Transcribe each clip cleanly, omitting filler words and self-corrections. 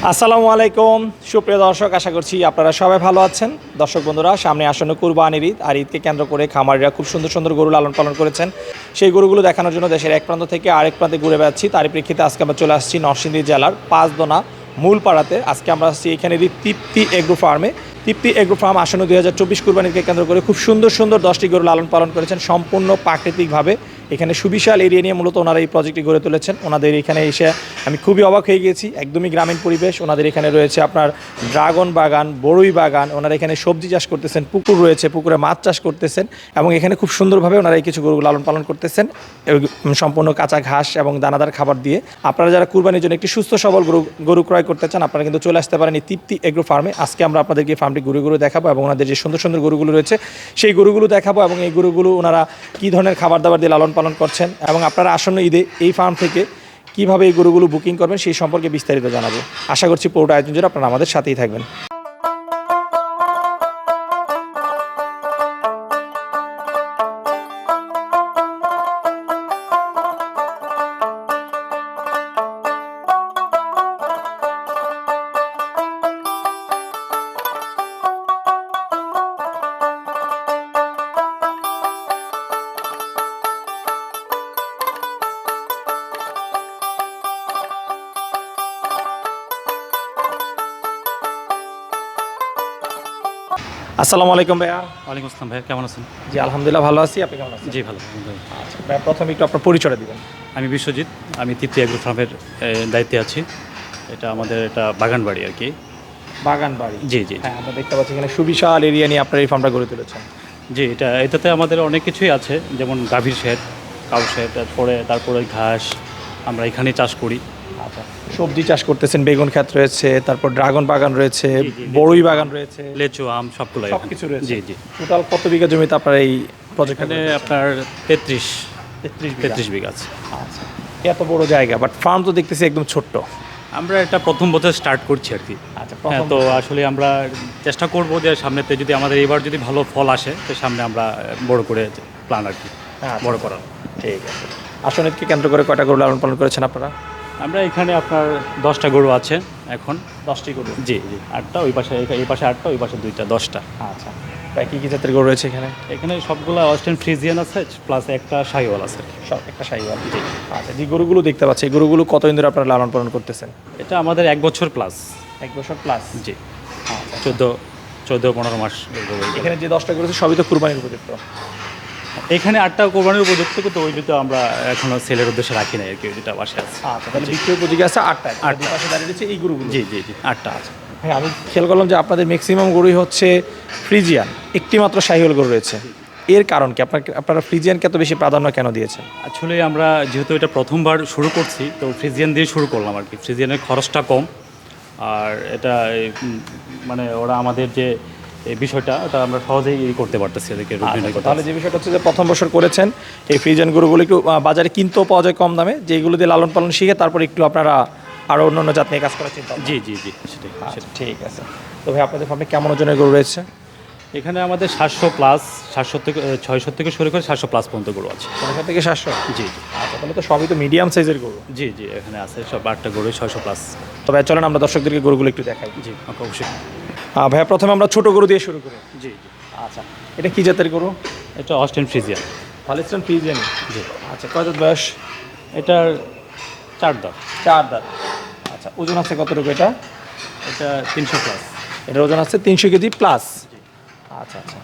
আসসালামু আলাইকুম সুপ্রিয় দর্শক, আশা করছি আপনারা সবাই ভালো আছেন। দর্শক বন্ধুরা, সামনে আসন্ন কুরবানির ঈদ, আর ঈদকে কেন্দ্র করে খামারিরা খুব সুন্দর সুন্দর গরু লালন পালন করেছেন। সেই গরুগুলো দেখানোর জন্য দেশের এক প্রান্ত থেকে আরেক প্রান্তে ঘুরে বেড়াচ্ছি। তারই প্রেক্ষিতে আজকে আমরা চলে আসছি নরসিংদী জেলার পাঁচদোনা মূলপাড়াতে। আজকে আমরা আসছি এখানে তৃপ্তি এগ্রো ফার্মে। তৃপ্তি এগ্রো ফার্ম আসন্ন 2024 কুরবানিকে কেন্দ্র করে খুব সুন্দর সুন্দর 10টি গরু লালন পালন করেছেন সম্পূর্ণ প্রাকৃতিকভাবে। এখানে সুবিশাল এরিয়া নিয়ে মূলত ওনারা এই প্রজেক্টটি গড়ে তুলেছেন। ওনাদের এখানে এসে আমি খুবই অবাক হয়ে গিয়েছি, একদমই গ্রামীণ পরিবেশ। ওনাদের এখানে রয়েছে আপনার ড্রাগন বাগান, বড়ই বাগান, ওনারা এখানে সবজি চাষ করতেছেন, পুকুর রয়েছে, পুকুরে মাছ চাষ করতেছেন এবং এখানে খুব সুন্দরভাবে ওনারা এই কিছু গরু লালন পালন করতেছেন সম্পূর্ণ কাঁচা ঘাস এবং দানাদার খাবার দিয়ে। আপনারা যারা কুরবানির জন্য একটি সুস্থ সবল গরু ক্রয় করতে চান, আপনারা কিন্তু চলে আসতে পারেন এই তৃপ্তি এগ্রো ফার্মে। আজকে আমরা আপনাদেরকে ফার্মটি ঘুরে দেখাবো এবং ওনাদের যে সুন্দর সুন্দর গরুগুলো রয়েছে সেই গরুগুলো দেখাবো এবং এই গরুগুলো ওনারা কী ধরনের খাবার দাবার দিয়ে লালন পালন করছেন এবং আপনারা আসন্ন ঈদে এই ফার্ম থেকে কীভাবে এই গরুগুলো বুকিং করবেন সেই সম্পর্কে বিস্তারিত জানাবো। আশা করছি পুরোটা আয়োজন জুড়ে আপনারা আমাদের সাথেই থাকবেন। আসসালামু আলাইকুম ভাইয়া। ওয়ালাইকুম আসসালাম ভাইয়া, কেমন আছেন? জি আলহামদুলিল্লাহ ভালো আছি, আপনি কেমন আছেন? জি ভালো। আচ্ছা ভাইয়া, প্রথমে একটু আপনার পরিচয় দিবেন। আমি বিশ্বজিৎ, আমি তৃপ্তি এগ্রো ফার্মের দায়িত্বে আছি। এটা আমাদের এটা বাগান বাড়ি আর কি। বাগান বাড়ি? জি জি হ্যাঁ, আমরা দেখতে পাচ্ছি এখানে সুবিশাল এরিয়া নিয়ে আপনার এই ফার্মটা গড়ে তুলেছেন। জি, এটাতে আমাদের অনেক কিছুই আছে, যেমন গাভীর শেড, কাউ শেড, তারপরে ঘাস আমরা এখানেই চাষ করি। আচ্ছা, সবজি চাষ করতেছেন, বেগুন ক্ষেত রয়েছে, তারপর ড্রাগন বাগান রয়েছে, জি, জি, বড়ই বাগান রয়েছে, লেচু, আম সবগুলো সব কিছু রয়েছে। জি জি। টোটাল কত বিঘা জমিতে আপনার এই প্রজেক্ট? এখানে আপনার 33 বিঘা আছে। আচ্ছা, এত বড় জায়গা, বাট ফার্ম তো দেখতেছি একদম ছোট্ট। আমরা এটা প্রথম বছর স্টার্ট করছি আর কি। আচ্ছা, হ্যাঁ, তো আসলে আমরা চেষ্টা করব যে সামনেতে যদি আমাদের এবার যদি ভালো ফল আসে তো সামনে আমরা বড় করে প্ল্যান আর কি বড় করার। ঠিক আছে। আসন ঈদকে কেন্দ্র করে কয়টা গরু লালন পালন করেছেন আপনারা? আমরা এখানে আপনার 10টা গরু আছে এখন। 10টি গরু? জি জি, 8টা ওই পাশে, এই পাশে 8টা, ওই পাশে 2টা, 10টা। আচ্ছা, প্রায় কী কী জাতের গরু রয়েছে এখানে? এখানে সবগুলা অস্ট্রেন ফ্রিজিয়ান আছে, প্লাস একটা শাহিওয়াল আছে। সব একটা শাহিওয়াল? জি। আচ্ছা, যে গরুগুলো দেখতে পাচ্ছি এই গরুগুলো কতদিন ধরে আপনারা লালন পালন করতেছেন? এটা আমাদের 1 বছর প্লাস। 1 বছর প্লাস? জি। আচ্ছা, 14-15 মাস। এখানে যে 10টা গরু আছে সবই তো কুরবানির উপযুক্ত? এখানে 8টা কোরবানির উপযুক্ত, কিন্তু ওই দুটো আমরা এখনো সেলের উদ্দেশ্যে রাখি নাই আর কি, ওই দুটা বাসে আছে। আচ্ছা, তাহলে বিক্রয় উপযোগী আছে 8টা। পাশে দাঁড়িয়ে রয়েছে এই গরুগুলো? জি জি জি, 8টা আছে। হ্যাঁ, আমি খেয়াল করলাম যে আপনাদের ম্যাক্সিমাম গরুই হচ্ছে ফ্রিজিয়ান, একটি মাত্র শাহিওয়াল গরু রয়েছে। এর কারণ কি? আপনারা ফ্রিজিয়ানকে এত বেশি প্রাধান্য কেন দিয়েছেন? আসলে আমরা যেহেতু এটা প্রথমবার শুরু করছি, তো ফ্রিজিয়ান দিয়ে শুরু করলাম আর কি। ফ্রিজিয়ানের খরচটা কম, আর এটা মানে ওরা আমাদের যে এই বিষয়টা ওটা আমরা সহজেই করতে পারতেছি এদেরকে। তাহলে যে বিষয়টা হচ্ছে যে প্রথম বছর করেছেন এই ফ্রিজিয়ান গরুগুলো একটু বাজারে কিনতেও পাওয়া যায় কম দামে, যেগুলো দিয়ে লালন পালন শিখে তারপর একটু আপনারা আরও অন্য জাত নিয়ে কাজ করার চিন্তা? জি জি জি, সেটাই। ঠিক আছে। তো ভাই, আপনাদের ফার্মে কেমন ওজনের গরু রয়েছে? এখানে আমাদের 700 প্লাস, 600 থেকে শুরু করে 700 প্লাস পর্যন্ত গরু আছে। 600 থেকে 700? জি জি। আচ্ছা, তাহলে তো সবই তো মিডিয়াম সাইজের গরু? জি জি, এখানে আছে সব 8টা গরু 600 প্লাস। তবে চলেন আমরা দর্শকদেরকে গরুগুলো একটু দেখাই। জি অবশ্যই। ভাইয়া, প্রথমে আমরা ছোট গরু দিয়ে শুরু করি। জি জি। আচ্ছা, এটা কি জাতের গরু? এটা অস্ট্রেন ফ্রিজিয়ান। Holstein Friesian? জি। আচ্ছা, কয় দাঁত বয়স? এটার 4 দাঁত। 4 দাঁত। আচ্ছা, ওজন আছে কতটুকু এটা? এটা 300 প্লাস। এটার ওজন আছে 300 কেজি প্লাস? আচ্ছা আচ্ছা।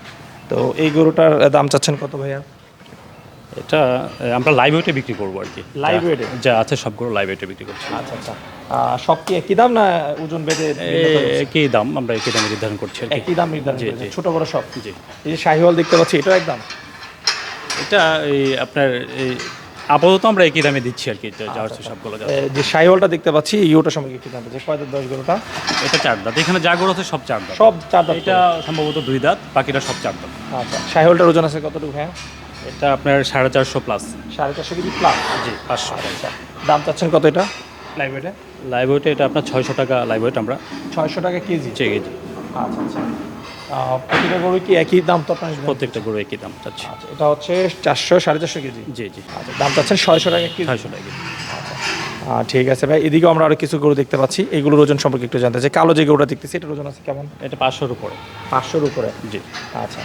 তো এই গরুটার দাম চাচ্ছেন কত ভাইয়া? এটা আমরা লাইভ ওয়েটে বিক্রি করবো আর কি। লাইভ ওয়েটে যা আছে সবগুলো লাইভ ওয়েটে বিক্রি করছি। আচ্ছা আচ্ছা। সব কি একই দাম না ওজন বেঁধে? একই দাম, আমরা একই দামে নির্ধারণ করছি আর কি। একই দাম নির্ধারণ করেছেন, ছোট বড় সব? জি। এই যে শাহিওয়াল দেখতে পাচ্ছি, এটাও একদম? এটা এই আপনার এই আপাতত আমরা একই দামে দিচ্ছি আর কি, যা হচ্ছে সবগুলো। যে শাহিওয়ালটা দেখতে পাচ্ছি ইউটা সম্পর্কে একটু জানতে চাই, কয় দাঁত বয়স গরুটা? এটা 4 দাঁত। এখানে যা গরু আছে সব 4 দাঁত। সব 4 দাঁত? এটা সম্ভবত 2 দাঁত, বাকিটা সব 4 দাঁত। আচ্ছা, শাহিওয়ালটার ওজন আছে কতটুকু হ্যাঁ? এটা আপনার 450 প্লাস। 450 KG plus? জি, 500। আচ্ছা, দাম চাচ্ছেন কত এটা লাইভ ওয়েটে? লাইভ ওয়েটে এটা আপনার 600 টাকা লাইভ ওয়েট আমরা। 600 টাকা কেজি? জি কেজি। আচ্ছা আচ্ছা। প্রতিটা গরু কি একই দাম তো আপনার? প্রত্যেকটা গরু একই দাম চাচ্ছি। আচ্ছা, এটা হচ্ছে 400 450 কেজি? জি জি। আচ্ছা, দাম চাচ্ছেন 600 টাকা কেজি? 600 টাকা কেজি। আচ্ছা, ঠিক আছে ভাই, এদিকেও আমরা আরো কিছু গরু দেখতে পাচ্ছি, এগুলোর ওজন সম্পর্কে একটু জানতে চাই। কালো যে গরুটা দেখতেছি এটার ওজন আছে কেমন? এটা 500-র উপরে। 500-র উপরে? জি। আচ্ছা,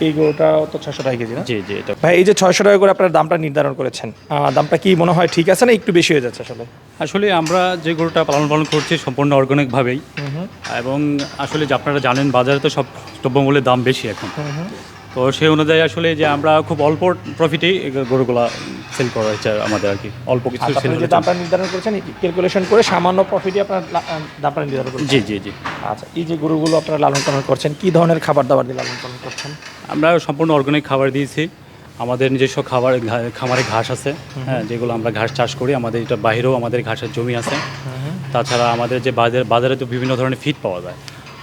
এই গরুটাও তো 600 টাকা কেজি না? জি জি। এটা ভাই এই যে 600 টাকা করে আপনার দামটা নির্ধারণ করেছেন, দামটা কি মনে হয় ঠিক আছে না একটু বেশি হয়ে যাচ্ছে আসলে? আসলে আমরা যে গরুটা পালন করছি সম্পূর্ণ অর্গানিকভাবেই, এবং আসলে যে আপনারা জানেন বাজারে তো সব দ্রব্যমূল্যের দাম বেশি এখন। তো সেই অনুযায়ী আসলে যে আমরা খুব অল্প প্রফিটেই গরুগুলা সেল করা হয়েছে আমাদের আর কি, অল্প কিছু আচ্ছা, সেল আপনি যে দামটা নির্ধারণ করেছেন ক্যালকুলেশন করে সামান্য প্রফিটে আপনার দামটা নির্ধারণ করেছেন? জি জি জি। আচ্ছা, এই যে গরুগুলো আপনারা লালন পালন করছেন কি ধরনের খাবার দাবার দিয়ে লালন পালন করছেন? আমরা সম্পূর্ণ অর্গানিক খাবার দিয়েছি। আমাদের নিজস্ব খামারে ঘাস আছে, হ্যাঁ, যেগুলো আমরা ঘাস চাষ করি। আমাদের এটা বাইরেও আমাদের ঘাসের জমি আছে। তাছাড়া আমাদের যে বাজারে তো বিভিন্ন ধরনের ফিড পাওয়া যায়,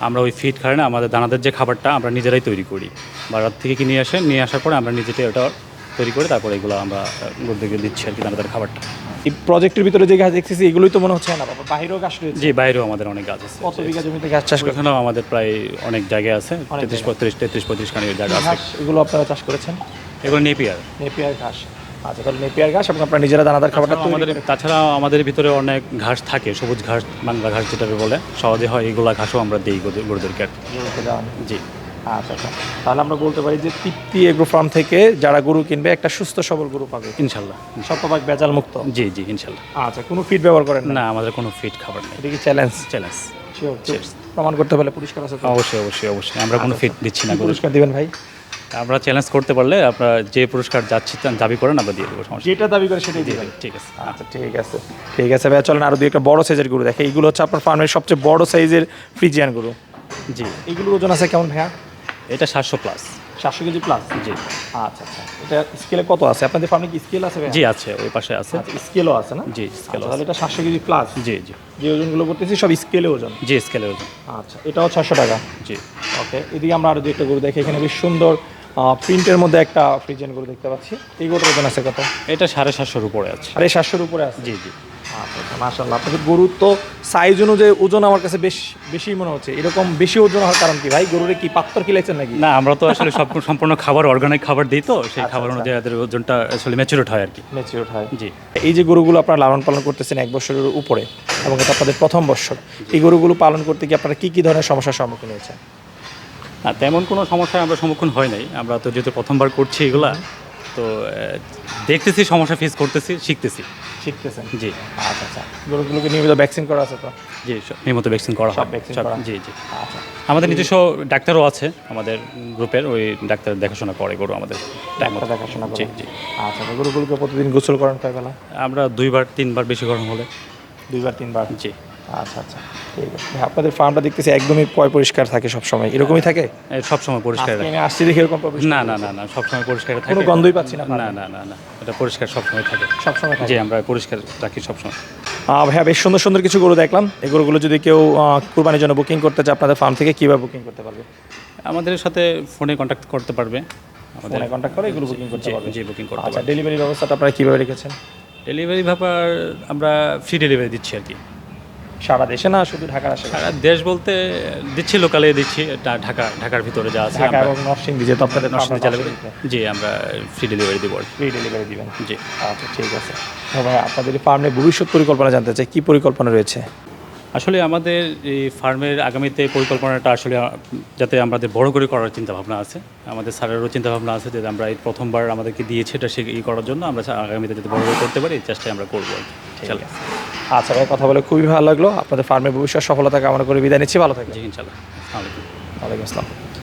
আমরা ওই ফিড কারণে আমাদের দানাদের যে খাবারটা আমরা নিজেরাই তৈরি করি। বাজার থেকে কিনে নিয়ে আসার পরে আমরা নিজেতে ওটা তৈরি করে তারপরে এগুলো আমরা গরুদেরকে দিচ্ছি আর কি, দানাদের খাবারটা। এই প্রজেক্টের ভিতরে যে গাছ দেখতেছি এগুলোই তো মনে হচ্ছে না বাবা, বাইরেও গাছ রয়েছে? জি, বাইরেও আমাদের অনেক গাছ আছে। কত বিঘা জমিতে গাছ চাষ করেন? ওখানেও আমাদের প্রায় অনেক জায়গায় আছে, 33-35 খানি জায়গা আছে। ঘাস এগুলো আপনারা চাষ করেছেন? এগুলো নেপিয়ার। নেপিয়ার ঘাস। আচ্ছা, তাহলে নেপিয়ার ঘাস এবং আপনারা নিজেরা দানাদার খাবারটা তাছাড়া আমাদের ভিতরে অনেক ঘাস থাকে, সবুজ ঘাস, বাংলা ঘাস যেটা বলে সহজে হয়, এগুলা ঘাসও আমরা দিই গরুদেরকে। জি। আচ্ছা আচ্ছা, তাহলে আমরা বলতে পারি যে তৃপ্তি এগ্রো ফার্ম থেকে যারা গরু কিনবে একটা সুস্থ সবল গরু পাবে ইনশাল্লাহ। শতভাগ ভেজাল মুক্ত? জি জি ইনশাল্লাহ। আচ্ছা, কোনো ফিড ব্যবহার করেন না, আমাদের কোনো ফিড খাবার নেই। এটা কি চ্যালেঞ্জ? চ্যালেঞ্জ। প্রমাণ করতে পারলে পুরস্কার আছে? অবশ্যই অবশ্যই অবশ্যই, আমরা কোনো ফিড দিচ্ছি না। পুরস্কার দিবেন ভাই? আমরা চ্যালেঞ্জ করতে পারলে আপনারা যে পুরস্কার দাবি করেন আমরা দিয়ে দেবো, সমস্যা যেটা দাবি করে সেটাই দিবেন। ঠিক আছে। আচ্ছা ঠিক আছে, ঠিক আছে ভাই, চলেন আরো দুই একটা বড় সাইজের গরু দেখে। এইগুলো হচ্ছে আপনার ফার্মের সবচেয়ে বড় সাইজের ফ্রিজিয়ান গরু। জি। এইগুলোর ওজন আছে কেমন ভাইয়া? এটা 700+। 700 কেজি প্লাস? জি। আচ্ছা আচ্ছা, এটা স্কেলে কত আছে আপনাদের ফার্মে? কি স্কেল আছে ভাই? জি আছে, ওই পাশে আছে। স্কেলও আছে না? জি, স্কেল তাহলে এটা 700 কেজি প্লাস? জি জি। যে ওজনগুলো করতেছি সব স্কেলে ওজন? জি, স্কেলের ওজন। আচ্ছা, এটাও 600 টাকা? জি। ওকে, এদিকে আমরা আরো দুই একটা গরু দেখি। এখানে বেশ সুন্দর প্রিন্টের মধ্যে একটা ফ্রিজিয়ান গরু দেখতে পাচ্ছি। এই গরুর ওজন আছে কত? এটা 750-র উপরে আছে। 750-র উপরে আছে? জি জি। আচ্ছা আচ্ছা, মাশাআল্লাহ। আপনাদের গরুর তো সাইজ অনুযায়ী ওজন আমার কাছে বেশি মনে হচ্ছে। এরকম বেশি ওজন হওয়ার কারণ কি ভাই? গরুরে কি পাত্তর খিলাইছেন নাকি? না, আমরা তো আসলে সম্পূর্ণ খাবার অর্গানিক খাবার দিই, তো সেই খাবার অনুযায়ী এদের ওজনটা আসলে ম্যাচুরেট হয় আর কি। ম্যাচিউরড হয়। জি। এই যে গরুগুলো আপনারা লালন পালন করতেছেন 1 বছরের উপরে এবং এটা আপনাদের প্রথম বছর, এই গরুগুলো পালন করতে কি আপনারা কি ধরনের সমস্যার সম্মুখীন হয়েছেন? না, তেমন কোনো সমস্যায় আমরা সম্মুখীন হয় নাই। আমরা তো যেহেতু প্রথমবার করছি এগুলা, তো দেখতেছি, সমস্যা ফেস করতেছি, শিখতেছেন? জি। আচ্ছা আচ্ছা, গরুগুলোকে নিয়মিত ভ্যাকসিন করা আছে তো? জি, নিয়মিত ভ্যাকসিন করা হয়। ভ্যাকসিন করা? জি জি। আচ্ছা, আমাদের নিজস্ব ডাক্তারও আছে আমাদের গ্রুপের, ওই ডাক্তার দেখাশোনা করে গরু আমাদের। ডাক্তার দেখাশোনা করে? জি জি। আচ্ছা, গরুগুলোকে প্রতিদিন গোসল করেন কয় বেলা? আমরা 2-3 বার, বেশি গরম হলে 2-3 বার? জি। আচ্ছা আচ্ছা, ঠিক আছে। আপনাদের ফার্মটা দেখতেছি একদমই পরিষ্কার থাকে সব সময়, এরকমই থাকে? সবসময় পরিষ্কার আজকে রাখি। আমি আসছি দেখে এরকম পরিষ্কার? না না না না, সবসময় পরিষ্কার থাকে। কোনো গন্ধই পাচ্ছি না? না না না না, এটা পরিষ্কার সবসময় থাকে। সবসময় থাকে? জি, আমরা পরিষ্কার রাখি সবসময়। ভাইয়া, বেশ সুন্দর সুন্দর কিছু গরু দেখলাম। এই গরুগুলো যদি কেউ কুরবানির জন্য বুকিং করতে চায় আপনাদের ফার্ম থেকে কীভাবে বুকিং করতে পারবে? আমাদের সাথে ফোনে কন্ট্যাক্ট করতে পারবে। ফোনে কন্ট্যাক্ট করে এগুলো বুকিং করতে পারবে? জি, বুকিং করতে আচ্ছা, পারবে। ডেলিভারি ব্যবস্থাটা আপনারা কীভাবে রেখেছেন? ডেলিভারি ব্যাপার আমরা ফ্রি ডেলিভারি দিচ্ছি আর কি। সারা দেশে না শুধু ঢাকার আশেপাশে? সারা দেশ বলতে দিচ্ছি, লোকালে দিচ্ছি। ঢাকার ভিতরে যা আছে ঢাকা এবং নরসিংদী যেহেতু আপনাদের নরসিংদী চালাবে। জি, আমরা ফ্রি ডেলিভারি দিব। ফ্রি ডেলিভারি দিবেন? জি। আচ্ছা ঠিক আছে। ভাই, আপনাদের এই ফার্মের ভবিষ্যৎ পরিকল্পনা জানতে চাই, কী পরিকল্পনা রয়েছে? আসলে আমাদের এই ফার্মের আগামীতে পরিকল্পনাটা আসলে যাতে আমাদের বড় করে করার চিন্তাভাবনা আছে। আমাদের স্যারেরও চিন্তাভাবনা আছে যে আমরা এই প্রথমবার আমাদেরকে দিয়েছে এটা সে করার জন্য আমরা আগামীতে যাতে বড় করে করতে পারি, এই চেষ্টাই আমরা করবো আর কি। চলো। আচ্ছা ভাই, কথা বলে খুবই ভালো লাগলো। আপনাদের ফার্মের ভবিষ্যৎ সফলতা কামনা করে বিদায় নিচ্ছি। ভালো থাকবেন। জি, ইনশাআল্লাহ। আসসালামু আলাইকুম। ওয়ালাইকুম আসসালাম।